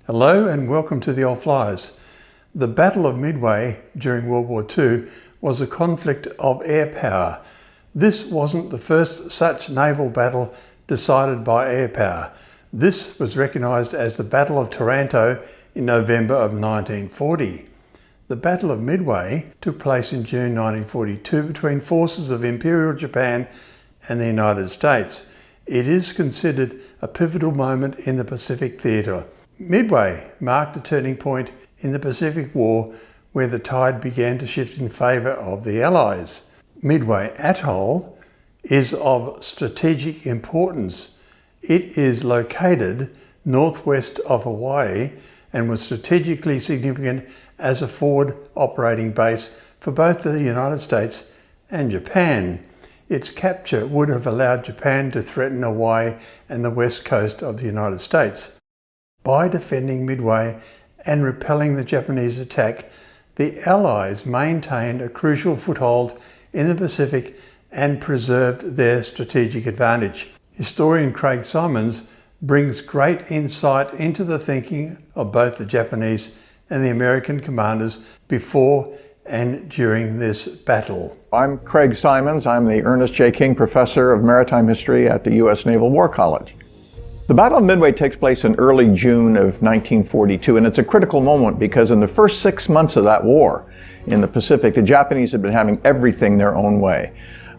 Hello and welcome to the old Fliers. The Battle of Midway during World War II was a conflict of air power. This wasn't the first such naval battle decided by air power. This was recognised as the Battle of Taranto in November of 1940. The Battle of Midway took place in June 1942 between forces of Imperial Japan and the United States. It is considered a pivotal moment in the Pacific theatre. Midway marked a turning point in the Pacific War where the tide began to shift in favour of the Allies. Midway Atoll is of strategic importance. It is located northwest of Hawaii and was strategically significant as a forward operating base for both the United States and Japan. Its capture would have allowed Japan to threaten Hawaii and the west coast of the United States. By defending Midway and repelling the Japanese attack, the Allies maintained a crucial foothold in the Pacific and preserved their strategic advantage. Historian Craig Symonds brings great insight into the thinking of both the Japanese and the American commanders before and during this battle. I'm Craig Symonds. I'm the Ernest J. King Professor of Maritime History at the U.S. Naval War College. The Battle of Midway takes place in early June of 1942, and it's a critical moment because in the first 6 months of that war in the Pacific, the Japanese had been having everything their own way.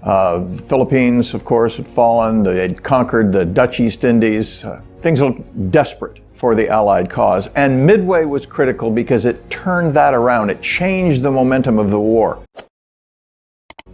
The Philippines, of course, had fallen. They had conquered the Dutch East Indies. Things looked desperate for the Allied cause, and Midway was critical because it turned that around. It changed the momentum of the war.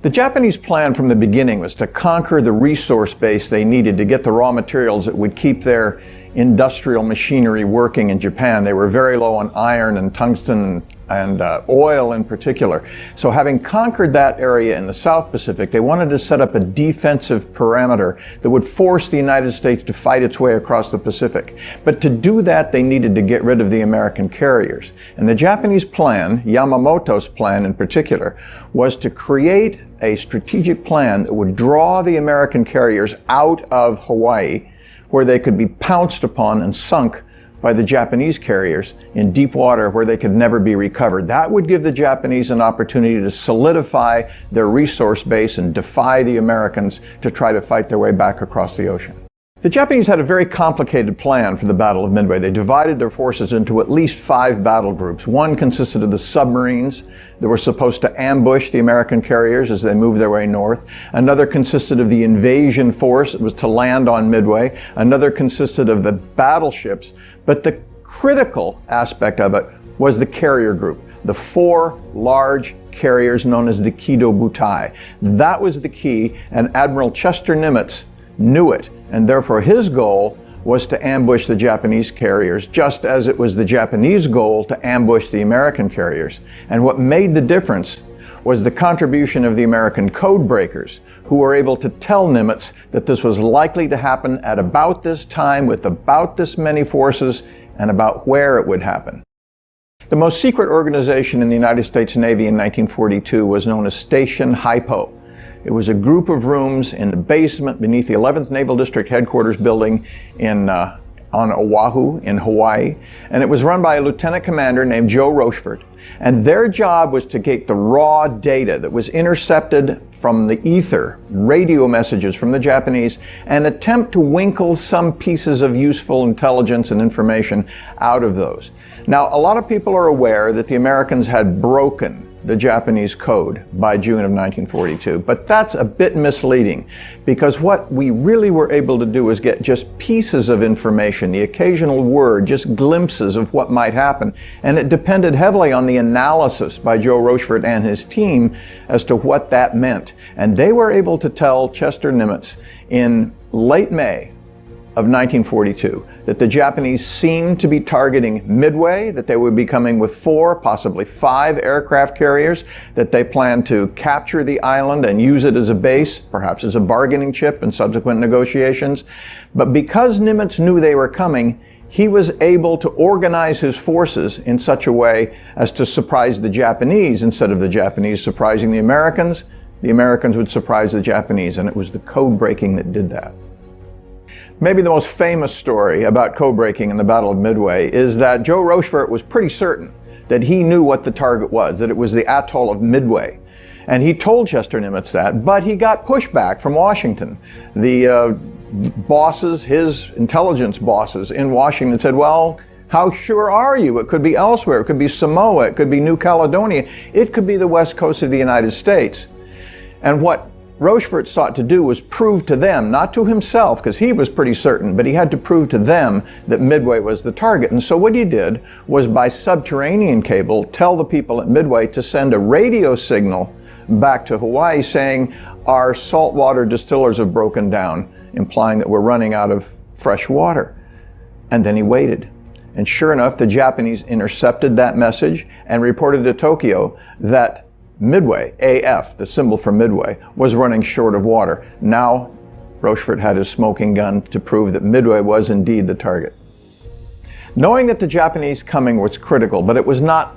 The Japanese plan from the beginning was to conquer the resource base they needed to get the raw materials that would keep their industrial machinery working in Japan. They were very low on iron and tungsten and oil in particular. So having conquered that area in the South Pacific, they wanted to set up a defensive parameter that would force the United States to fight its way across the Pacific. But to do that, they needed to get rid of the American carriers. And the Japanese plan, Yamamoto's plan in particular, was to create a strategic plan that would draw the American carriers out of Hawaii, where they could be pounced upon and sunk by the Japanese carriers in deep water where they could never be recovered. That would give the Japanese an opportunity to solidify their resource base and defy the Americans to try to fight their way back across the ocean. The Japanese had a very complicated plan for the Battle of Midway. They divided their forces into at least 5 battle groups. One consisted of the submarines that were supposed to ambush the American carriers as they moved their way north. Another consisted of the invasion force that was to land on Midway. Another consisted of the battleships. But the critical aspect of it was the carrier group, the 4 large carriers known as the Kido Butai. That was the key, and Admiral Chester Nimitz knew it, and therefore his goal was to ambush the Japanese carriers, just as it was the Japanese goal to ambush the American carriers. And what made the difference was the contribution of the American code breakers, who were able to tell Nimitz that this was likely to happen at about this time with about this many forces and about where it would happen. The most secret organization in the United States Navy in 1942 was known as Station Hypo. It was a group of rooms in the basement beneath the 11th Naval District Headquarters building on Oahu in Hawaii, and it was run by a lieutenant commander named Joe Rochefort. And their job was to get the raw data that was intercepted from the ether, radio messages from the Japanese, and attempt to winkle some pieces of useful intelligence and information out of those. Now, a lot of people are aware that the Americans had broken the Japanese code by June of 1942, but that's a bit misleading because what we really were able to do is get just pieces of information, the occasional word, just glimpses of what might happen, and it depended heavily on the analysis by Joe Rochefort and his team as to what that meant. And they were able to tell Chester Nimitz in late May of 1942 that the Japanese seemed to be targeting Midway, that they would be coming with 4, possibly 5 aircraft carriers, that they planned to capture the island and use it as a base, perhaps as a bargaining chip in subsequent negotiations. But because Nimitz knew they were coming, he was able to organize his forces in such a way as to surprise the Japanese instead of the Japanese surprising the Americans. The Americans would surprise the Japanese, and it was the code breaking that did that. Maybe the most famous story about codebreaking in the Battle of Midway is that Joe Rochefort was pretty certain that he knew what the target was, that it was the atoll of Midway. And he told Chester Nimitz that, but he got pushback from Washington. The bosses, his intelligence bosses in Washington said, well, how sure are you? It could be elsewhere. It could be Samoa. It could be New Caledonia. It could be the west coast of the United States. And what Rochefort sought to do was prove to them, not to himself, because he was pretty certain, but he had to prove to them that Midway was the target. And so what he did was, by subterranean cable, tell the people at Midway to send a radio signal back to Hawaii saying, our saltwater distillers have broken down, implying that we're running out of fresh water. And then he waited. And sure enough, the Japanese intercepted that message and reported to Tokyo that Midway, AF, the symbol for Midway, was running short of water. Now, Rochefort had his smoking gun to prove that Midway was indeed the target. Knowing that the Japanese coming was critical, but it was not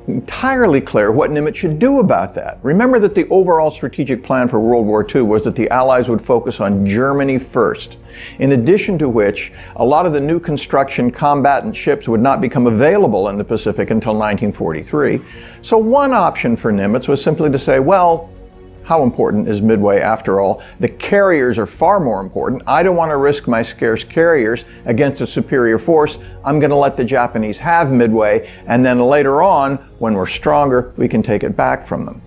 entirely clear what Nimitz should do about that. Remember that the overall strategic plan for World War II was that the Allies would focus on Germany first, in addition to which a lot of the new construction combatant ships would not become available in the Pacific until 1943. So one option for Nimitz was simply to say, well, how important is Midway after all? The carriers are far more important. I don't want to risk my scarce carriers against a superior force. I'm going to let the Japanese have Midway, and then later on, when we're stronger, we can take it back from them.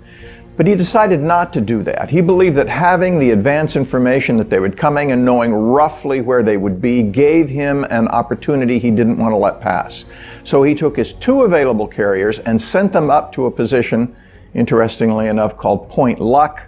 But he decided not to do that. He believed that having the advance information that they were coming and knowing roughly where they would be gave him an opportunity he didn't want to let pass. So he took his 2 available carriers and sent them up to a position, interestingly enough, called Point Luck,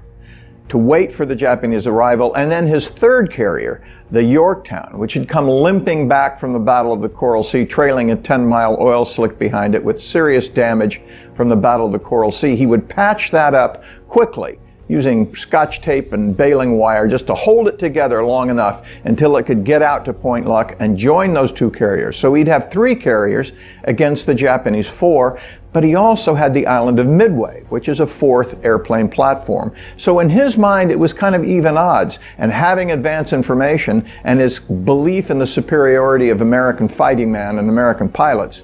to wait for the Japanese arrival, and then his 3rd carrier, the Yorktown, which had come limping back from the Battle of the Coral Sea, trailing a 10-mile oil slick behind it with serious damage from the Battle of the Coral Sea. He would patch that up quickly using Scotch tape and baling wire just to hold it together long enough until it could get out to Point Luck and join those 2 carriers. So he'd have 3 carriers against the Japanese 4, but he also had the island of Midway, which is a 4th airplane platform. So in his mind, it was kind of even odds, and having advance information and his belief in the superiority of American fighting man and American pilots,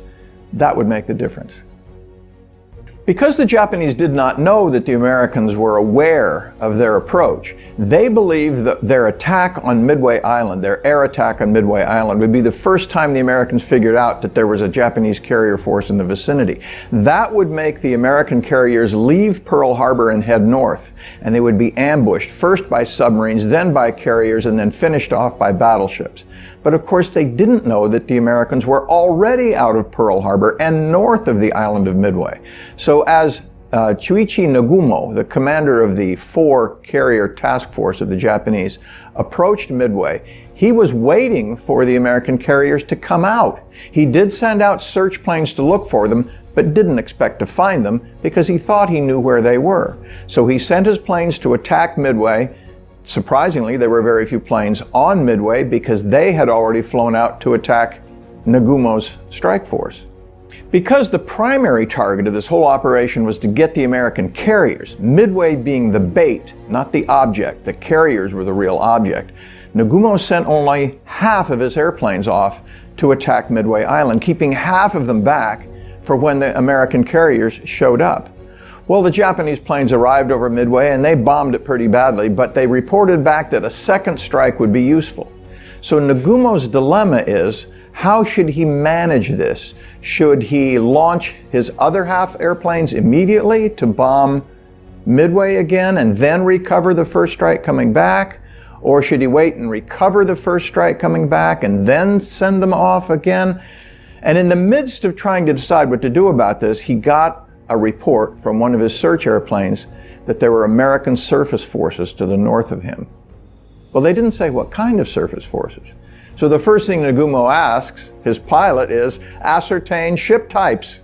that would make the difference. Because the Japanese did not know that the Americans were aware of their approach, they believed that their attack on Midway Island, their air attack on Midway Island, would be the first time the Americans figured out that there was a Japanese carrier force in the vicinity. That would make the American carriers leave Pearl Harbor and head north, and they would be ambushed first by submarines, then by carriers, and then finished off by battleships. But of course, they didn't know that the Americans were already out of Pearl Harbor and north of the island of Midway. So as Chuichi Nagumo, the commander of the 4 carrier task force of the Japanese, approached Midway, he was waiting for the American carriers to come out. He did send out search planes to look for them, but didn't expect to find them because he thought he knew where they were. So he sent his planes to attack Midway. Surprisingly, there were very few planes on Midway because they had already flown out to attack Nagumo's strike force. Because the primary target of this whole operation was to get the American carriers, Midway being the bait, not the object, the carriers were the real object, Nagumo sent only half of his airplanes off to attack Midway Island, keeping half of them back for when the American carriers showed up. Well, the Japanese planes arrived over Midway and they bombed it pretty badly, but they reported back that a second strike would be useful. So Nagumo's dilemma is, how should he manage this? Should he launch his other half airplanes immediately to bomb Midway again and then recover the first strike coming back? Or should he wait and recover the first strike coming back and then send them off again? And in the midst of trying to decide what to do about this, he got a report from one of his search airplanes that there were American surface forces to the north of him. Well, they didn't say what kind of surface forces. So the first thing Nagumo asks his pilot is, ascertain ship types.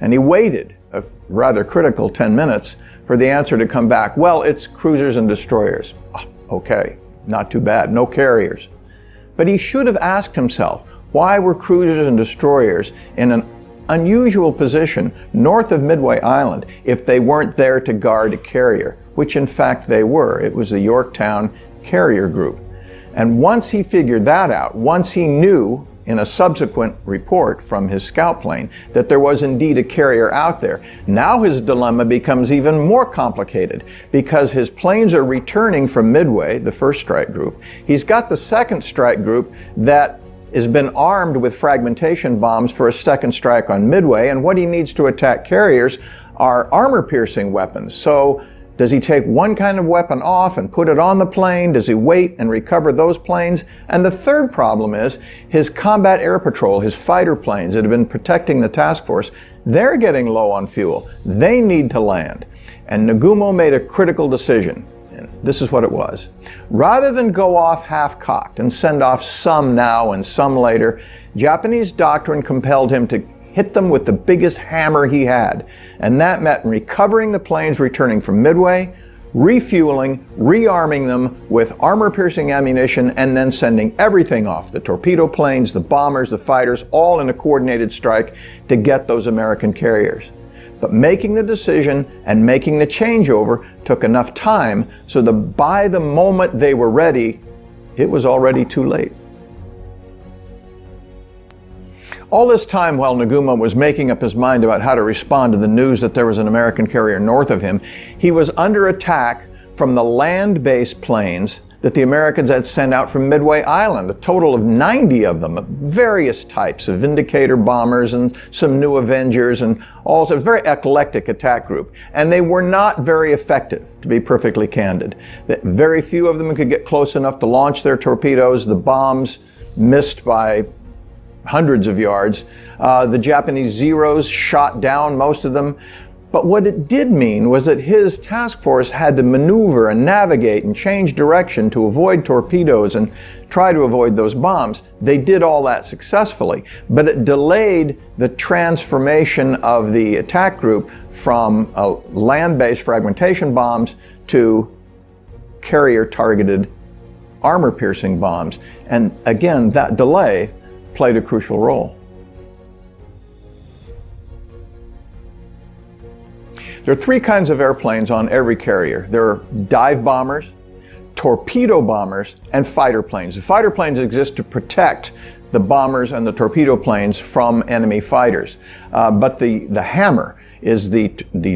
And he waited a rather critical 10 minutes for the answer to come back. Well, it's cruisers and destroyers. Oh, okay, not too bad, no carriers. But he should have asked himself, why were cruisers and destroyers in an unusual position north of Midway Island if they weren't there to guard a carrier, which in fact they were. It was the Yorktown carrier group. And once he figured that out, once he knew in a subsequent report from his scout plane that there was indeed a carrier out there, now his dilemma becomes even more complicated because his planes are returning from Midway, the first strike group. He's got the second strike group that has been armed with fragmentation bombs for a second strike on Midway, and what he needs to attack carriers are armor-piercing weapons. So does he take one kind of weapon off and put it on the plane? Does he wait and recover those planes? And the third problem is his combat air patrol, his fighter planes that have been protecting the task force, they're getting low on fuel. They need to land. And Nagumo made a critical decision. And this is what it was. Rather than go off half-cocked and send off some now and some later, Japanese doctrine compelled him to hit them with the biggest hammer he had. And that meant recovering the planes returning from Midway, refueling, rearming them with armor-piercing ammunition, and then sending everything off, the torpedo planes, the bombers, the fighters, all in a coordinated strike to get those American carriers. But making the decision and making the changeover took enough time so that by the moment they were ready, it was already too late. All this time while Nagumo was making up his mind about how to respond to the news that there was an American carrier north of him, he was under attack from the land-based planes that the Americans had sent out from Midway Island, a total of 90 of them, various types of Vindicator bombers and some new Avengers, and also a very eclectic attack group. And they were not very effective, to be perfectly candid. Very few of them could get close enough to launch their torpedoes. The bombs missed by hundreds of yards. The Japanese Zeros shot down most of them. But what it did mean was that his task force had to maneuver and navigate and change direction to avoid torpedoes and try to avoid those bombs. They did all that successfully, but it delayed the transformation of the attack group from land-based fragmentation bombs to carrier-targeted armor-piercing bombs. And again, that delay played a crucial role. There are three kinds of airplanes on every carrier. There are dive bombers, torpedo bombers, and fighter planes. The fighter planes exist to protect the bombers and the torpedo planes from enemy fighters. But the hammer is the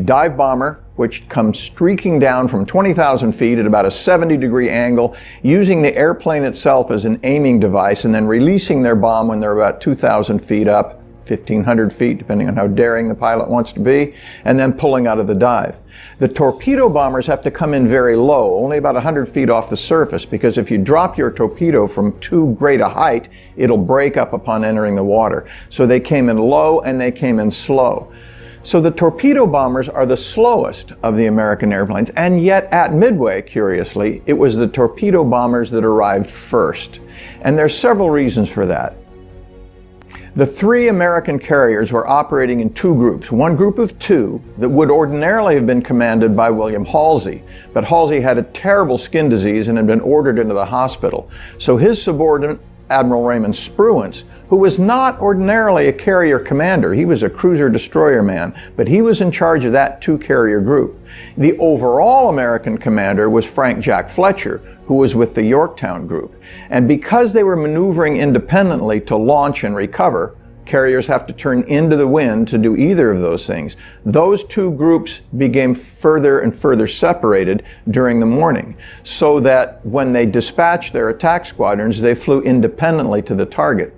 dive bomber, which comes streaking down from 20,000 feet at about a 70-degree angle, using the airplane itself as an aiming device, and then releasing their bomb when they're about 2,000 feet up, 1,500 feet, depending on how daring the pilot wants to be, and then pulling out of the dive. The torpedo bombers have to come in very low, only about 100 feet off the surface, because if you drop your torpedo from too great a height, it'll break up upon entering the water. So they came in low and they came in slow. So the torpedo bombers are the slowest of the American airplanes, and yet at Midway, curiously, it was the torpedo bombers that arrived first. And there's several reasons for that. The three American carriers were operating in two groups, one group of two that would ordinarily have been commanded by William Halsey, but Halsey had a terrible skin disease and had been ordered into the hospital. So his subordinate, Admiral Raymond Spruance, who was not ordinarily a carrier commander, he was a cruiser-destroyer man, but he was in charge of that two-carrier group. The overall American commander was Frank Jack Fletcher, who was with the Yorktown group. And because they were maneuvering independently to launch and recover, carriers have to turn into the wind to do either of those things. Those two groups became further and further separated during the morning, so that when they dispatched their attack squadrons, they flew independently to the target.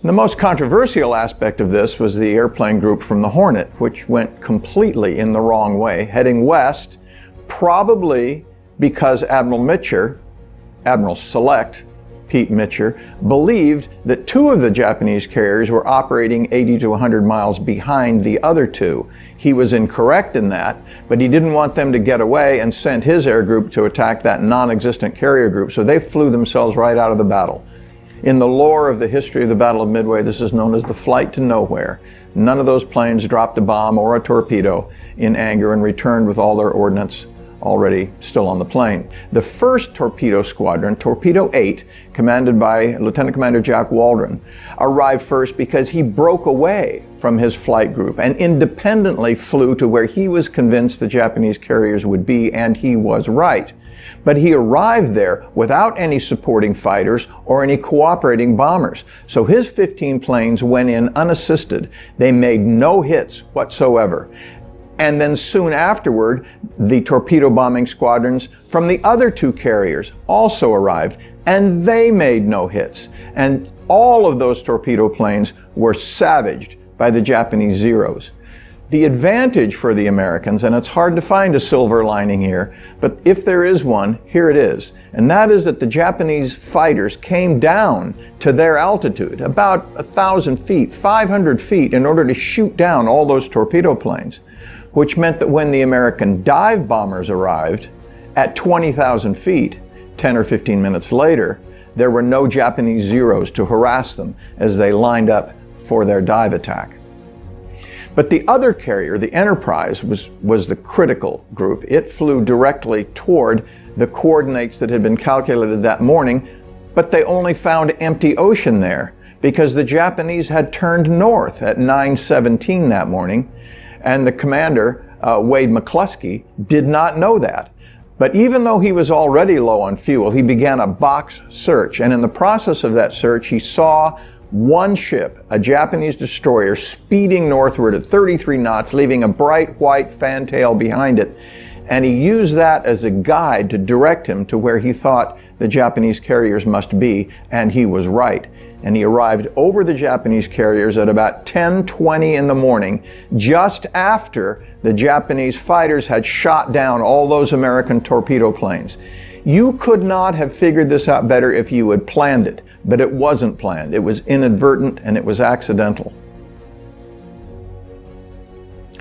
The most controversial aspect of this was the airplane group from the Hornet, which went completely in the wrong way, heading west, probably because Admiral Select Pete Mitcher, believed that two of the Japanese carriers were operating 80 to 100 miles behind the other two. He was incorrect in that, but he didn't want them to get away and sent his air group to attack that non-existent carrier group, so they flew themselves right out of the battle. In the lore of the history of the Battle of Midway, this is known as the flight to nowhere. None of those planes dropped a bomb or a torpedo in anger and returned with all their ordnance already still on the plane. The first torpedo squadron, Torpedo 8, commanded by Lieutenant Commander Jack Waldron, arrived first because he broke away from his flight group and independently flew to where he was convinced the Japanese carriers would be, and he was right. But he arrived there without any supporting fighters or any cooperating bombers. So his 15 planes went in unassisted. They made no hits whatsoever. And then soon afterward, the torpedo bombing squadrons from the other two carriers also arrived, and they made no hits. And all of those torpedo planes were savaged by the Japanese Zeros. The advantage for the Americans, and it's hard to find a silver lining here, but if there is one, here it is. And that is that the Japanese fighters came down to their altitude, about 1,000 feet, 500 feet, in order to shoot down all those torpedo planes, which meant that when the American dive bombers arrived at 20,000 feet, 10 or 15 minutes later, there were no Japanese Zeros to harass them as they lined up for their dive attack. But the other carrier, the Enterprise, was the critical group. It flew directly toward the coordinates that had been calculated that morning, but they only found empty ocean there because the Japanese had turned north at 9:17 that morning, and the commander, Wade McCluskey, did not know that. But even though he was already low on fuel, he began a box search, and in the process of that search, he saw one ship, a Japanese destroyer, speeding northward at 33 knots, leaving a bright white fantail behind it. And he used that as a guide to direct him to where he thought the Japanese carriers must be, and he was right. And he arrived over the Japanese carriers at about 10:20 in the morning, just after the Japanese fighters had shot down all those American torpedo planes. You could not have figured this out better if you had planned it, but it wasn't planned. It was inadvertent and it was accidental.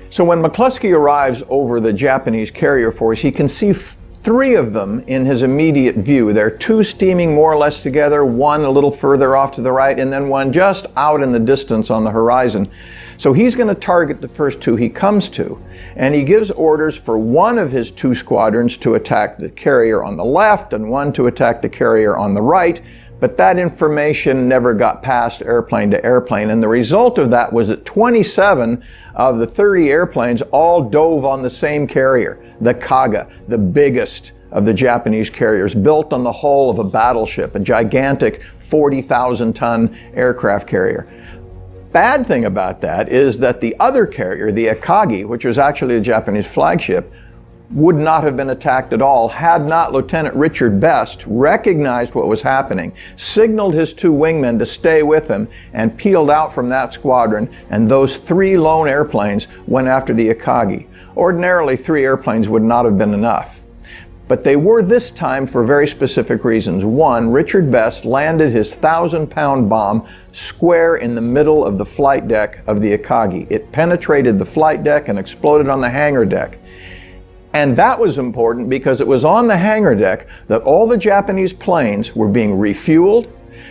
So when McCluskey arrives over the Japanese carrier force, he can see three of them in his immediate view. There are two steaming more or less together, one a little further off to the right, and then one just out in the distance on the horizon. So he's going to target the first two he comes to, and he gives orders for one of his two squadrons to attack the carrier on the left and one to attack the carrier on the right. But that information never got past airplane to airplane, and the result of that was that 27 of the 30 airplanes all dove on the same carrier, the Kaga, the biggest of the Japanese carriers, built on the hull of a battleship, a gigantic 40,000-ton aircraft carrier. Bad thing about that is that the other carrier, the Akagi, which was actually a Japanese flagship, would not have been attacked at all had not Lieutenant Richard Best recognized what was happening, signaled his two wingmen to stay with him, and peeled out from that squadron, and those three lone airplanes went after the Akagi. Ordinarily, 3 airplanes would not have been enough. But they were this time for very specific reasons. One, Richard Best landed his 1,000-pound bomb square in the middle of the flight deck of the Akagi. It penetrated the flight deck and exploded on the hangar deck. And that was important because it was on the hangar deck that all the Japanese planes were being refueled,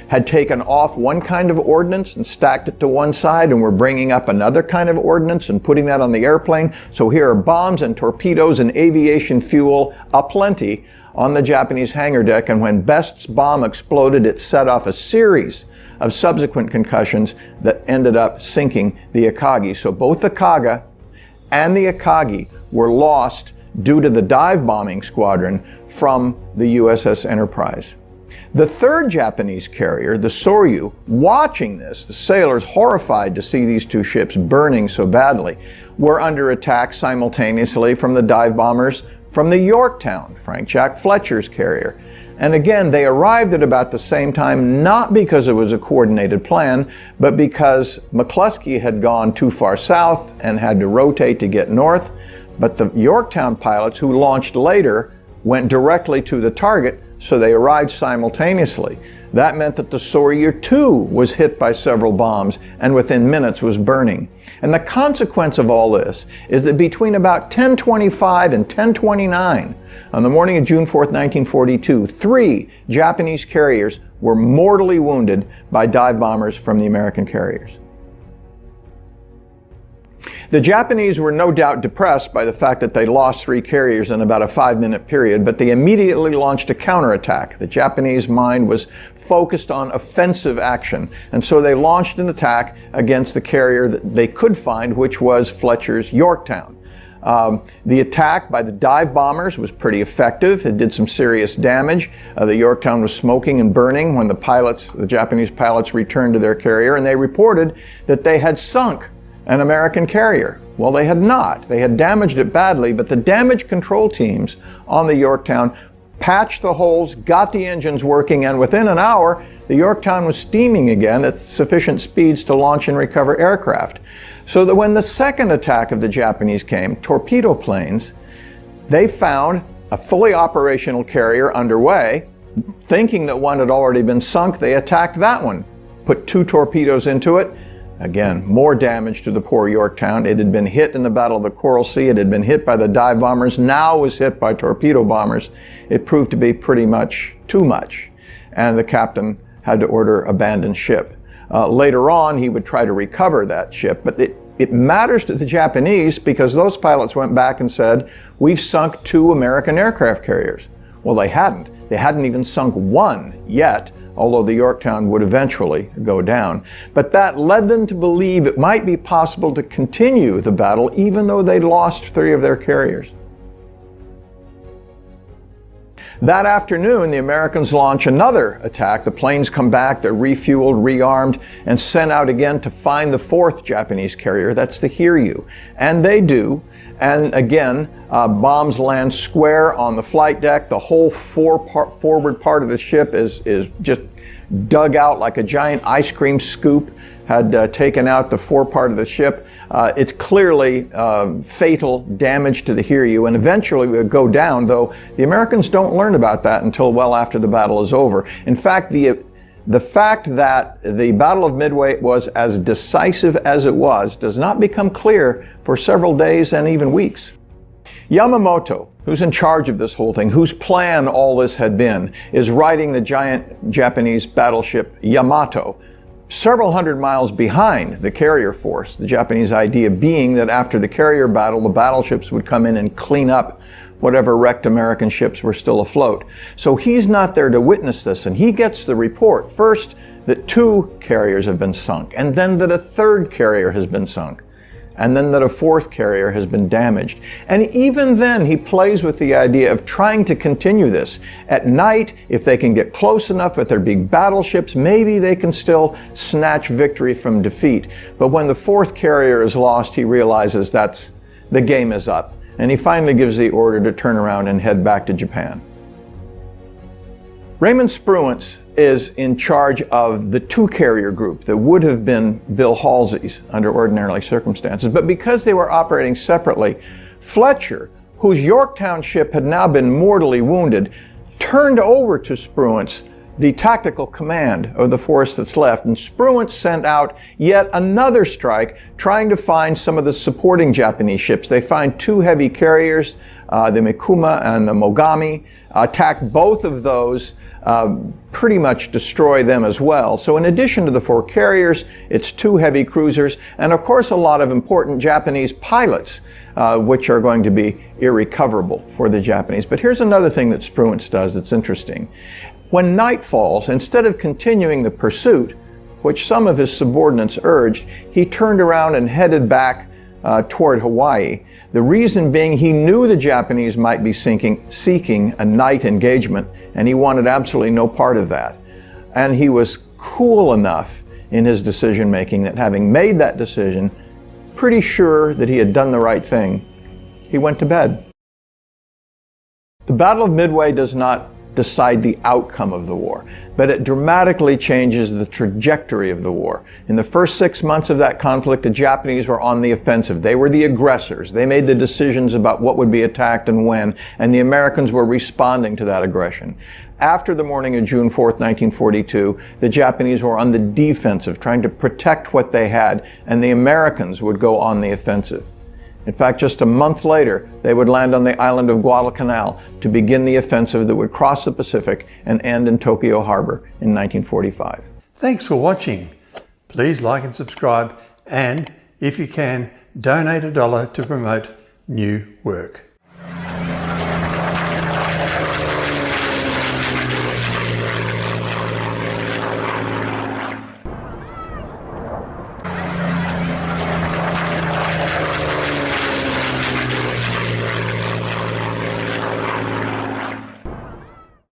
had taken off one kind of ordnance and stacked it to one side, and were bringing up another kind of ordnance and putting that on the airplane. So here are bombs and torpedoes and aviation fuel aplenty on the Japanese hangar deck, and when Best's bomb exploded, it set off a series of subsequent concussions that ended up sinking the Akagi. So both the Kaga and the Akagi were lost due to the dive bombing squadron from the USS Enterprise. The third Japanese carrier, the Soryu, watching this, the sailors horrified to see these two ships burning so badly, were under attack simultaneously from the dive bombers from the Yorktown, Frank Jack Fletcher's carrier. And again, they arrived at about the same time, not because it was a coordinated plan, but because McCluskey had gone too far south and had to rotate to get north. But the Yorktown pilots, who launched later, went directly to the target, so they arrived simultaneously. That meant that the Soryu too was hit by several bombs and within minutes was burning. And the consequence of all this is that between about 10:25 and 10:29 on the morning of June 4th, 1942, 3 Japanese carriers were mortally wounded by dive bombers from the American carriers. The Japanese were no doubt depressed by the fact that they lost 3 carriers in about a 5-minute period, but they immediately launched a counterattack. The Japanese mind was focused on offensive action, and so they launched an attack against the carrier that they could find, which was Fletcher's Yorktown. The attack by the dive bombers was pretty effective. It did some serious damage. The Yorktown was smoking and burning when the Japanese pilots returned to their carrier, and they reported that they had sunk an American carrier. Well, they had not. They had damaged it badly, but the damage control teams on the Yorktown patched the holes, got the engines working, and within an hour, the Yorktown was steaming again at sufficient speeds to launch and recover aircraft. So that when the second attack of the Japanese came, torpedo planes, they found a fully operational carrier underway. Thinking that one had already been sunk, they attacked that one, put 2 torpedoes into it. Again, more damage to the poor Yorktown. It had been hit in the Battle of the Coral Sea. It had been hit by the dive bombers. Now was hit by torpedo bombers. It proved to be pretty much too much, and the captain had to order abandon ship. Later on, he would try to recover that ship, but it matters to the Japanese because those pilots went back and said, "We've sunk 2 American aircraft carriers." Well, they hadn't. They hadn't even sunk one yet, although the Yorktown would eventually go down. But that led them to believe it might be possible to continue the battle even though they'd lost 3 of their carriers. That afternoon, the Americans launch another attack. The planes come back, they're refueled, rearmed, and sent out again to find the 4th Japanese carrier. That's the Hiryu. And they do. And again, bombs land square on the flight deck. The whole forward part of the ship is just dug out like a giant ice cream scoop, had taken out the forepart of the ship. It's clearly fatal damage to the Hiryu, and eventually it would go down, though the Americans don't learn about that until well after the battle is over. In fact, the fact that the Battle of Midway was as decisive as it was does not become clear for several days and even weeks. Yamamoto, who's in charge of this whole thing, whose plan all this had been, is riding the giant Japanese battleship Yamato, several hundred miles behind the carrier force. The Japanese idea being that after the carrier battle, the battleships would come in and clean up whatever wrecked American ships were still afloat. So he's not there to witness this, and he gets the report first that 2 carriers have been sunk, and then that a 3rd carrier has been sunk, and then that a 4th carrier has been damaged. And even then, he plays with the idea of trying to continue this. At night, if they can get close enough with their big battleships, maybe they can still snatch victory from defeat. But when the 4th carrier is lost, he realizes the game is up. And he finally gives the order to turn around and head back to Japan. Raymond Spruance is in charge of the 2 carrier group that would have been Bill Halsey's under ordinary circumstances. But because they were operating separately, Fletcher, whose Yorktown ship had now been mortally wounded, turned over to Spruance the tactical command of the force that's left, and Spruance sent out yet another strike trying to find some of the supporting Japanese ships. They find 2 heavy carriers, the Mikuma and the Mogami, attack both of those, pretty much destroy them as well. So in addition to the 4 carriers, it's 2 heavy cruisers, and of course a lot of important Japanese pilots, which are going to be irrecoverable for the Japanese. But here's another thing that Spruance does that's interesting. When night falls, instead of continuing the pursuit, which some of his subordinates urged, he turned around and headed back toward Hawaii. The reason being he knew the Japanese might be seeking a night engagement, and he wanted absolutely no part of that. And he was cool enough in his decision making that having made that decision, pretty sure that he had done the right thing, he went to bed. The Battle of Midway does not decide the outcome of the war, but it dramatically changes the trajectory of the war. In the first 6 months of that conflict, the Japanese were on the offensive. They were the aggressors. They made the decisions about what would be attacked and when, and the Americans were responding to that aggression. After the morning of June 4th, 1942, the Japanese were on the defensive, trying to protect what they had, and the Americans would go on the offensive. In fact, just a month later, they would land on the island of Guadalcanal to begin the offensive that would cross the Pacific and end in Tokyo Harbor in 1945. Thanks for watching. Please like and subscribe, and if you can, donate $1 to promote new work.